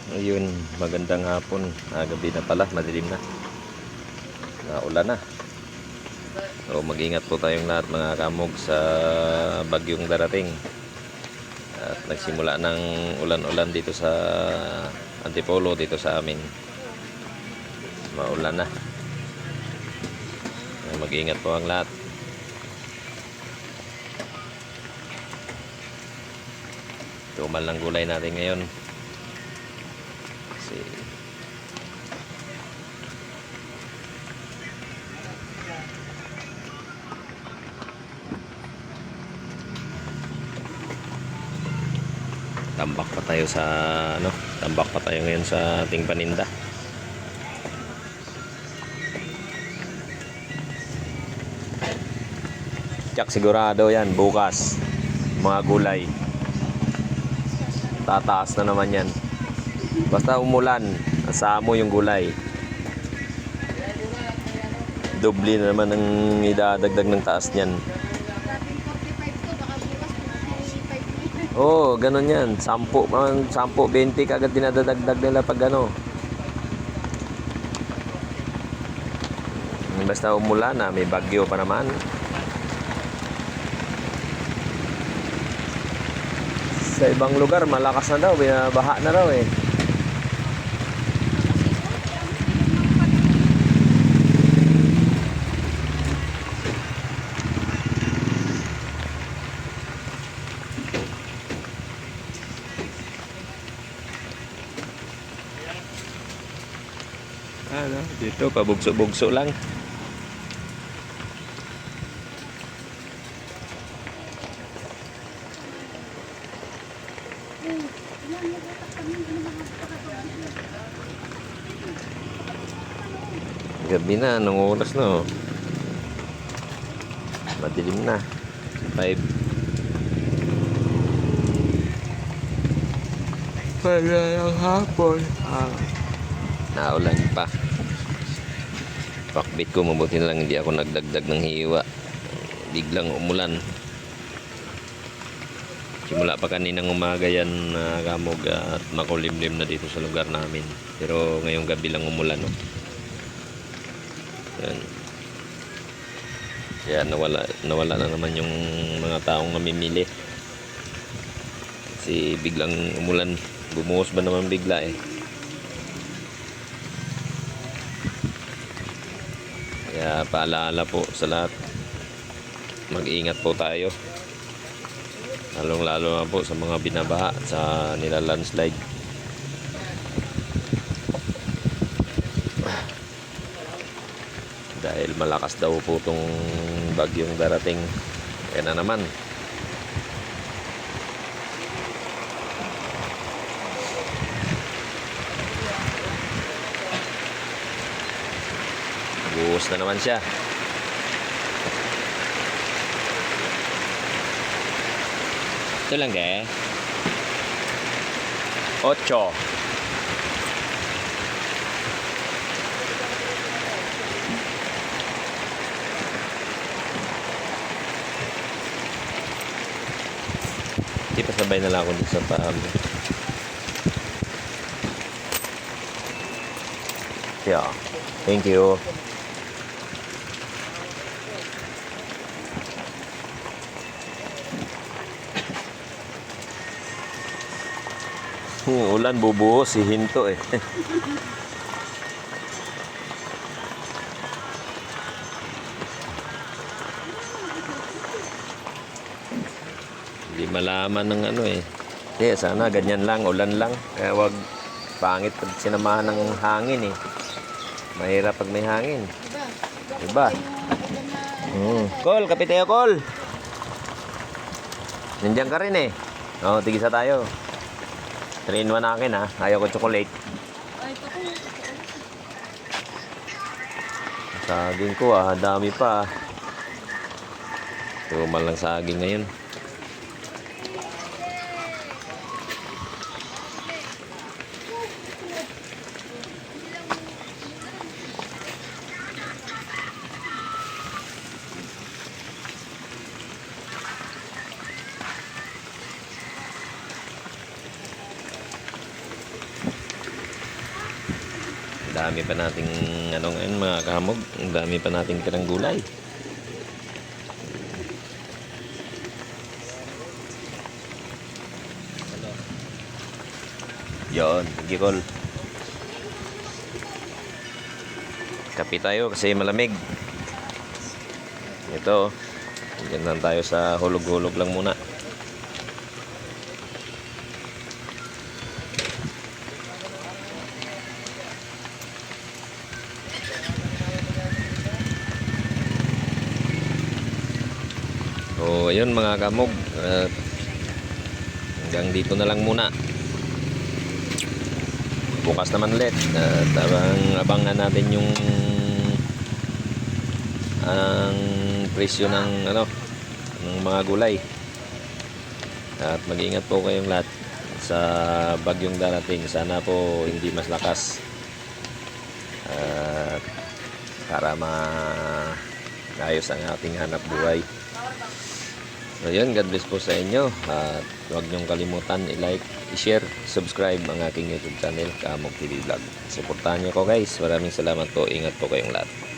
Ayun, magandang hapon. Gabi na pala, madilim na. Naulan na. So, mag-ingat po tayong lahat mga kamog sa bagyong darating. At nagsimula ng ulan-ulan dito sa Antipolo, dito sa amin. Maulan na. Mag-ingat po ang lahat. Tumal ng gulay natin ngayon. Kasi tambak pa tayo sa tambak pa tayo ngayon sa ating paninda. Tsak sigurado yan bukas mga gulay tataas na naman yan, basta umulan asamo yung gulay, doble na naman ang idadagdag ng taas niyan. Oo, ganun yan. 10, 20 kagad dinadagdag nila pag ano. Basta umulan na, may bagyo pa naman. Sa ibang lugar, malakas na daw. Binabaha na raw eh. Dito pabugso-bugso lang. Gabi na, anong oras no? Madilim na. 5. Para ng hapon. Naulan pa. Pakbit ko, mabuti na lang hindi ako nagdagdag ng hiwa. Biglang umulan. Simula pa kaninang umaga yan kamog at makulimlim na dito sa lugar namin. Pero ngayong gabi lang umulan, no? Yan. Kaya nawala na naman yung mga taong mamimili. Kasi biglang umulan. Bumuhos ba naman bigla eh. Kaya paalala po sa lahat, mag-iingat po tayo, lalong lalo na po sa mga binabaha at sa nila-landslide. Dahil malakas daw po itong bagyong darating. Kaya na naman. Buhos na naman siya. Ito lang de 8. Hindi pa sabay na lang ako dito sa paan. Yeah. Thank you. Ulan bubuhos, si hinto eh. Hindi malaman ng ano eh. Kaya sana ganyan lang, ulan lang. Kaya wag pangit pag sinamahan ng hangin eh. Mahirap pag may hangin. Diba? Col, kapit tayo, Col. Nandiyan ka rin eh. Oo, tigisa tayo. 3-in-1 akin ha. Ayaw ko chocolate. Saging ko dami pa. Tumal lang saging ngayon. dami pa nating ano ngayon mga kamog, ang dami pa nating tirang gulay. Yon, gikol. Kape tayo kasi malamig. Ito, dyan lang tayo sa hulog-hulog lang muna. So, ayun mga kamog, hanggang dito na lang muna. Bukas naman ulit at abangan natin yung ang presyo ng ng mga gulay. At mag-ingat po kayong lahat sa bagyong darating. Sana po hindi mas lakas at para maayos ang ating hanap buhay. So yun, God bless po sa inyo at huwag niyong kalimutan i-like, i-share, subscribe ang aking YouTube channel, Kamog TV Vlog. Suportahan niyo ko guys. Maraming salamat po. Ingat po kayong lahat.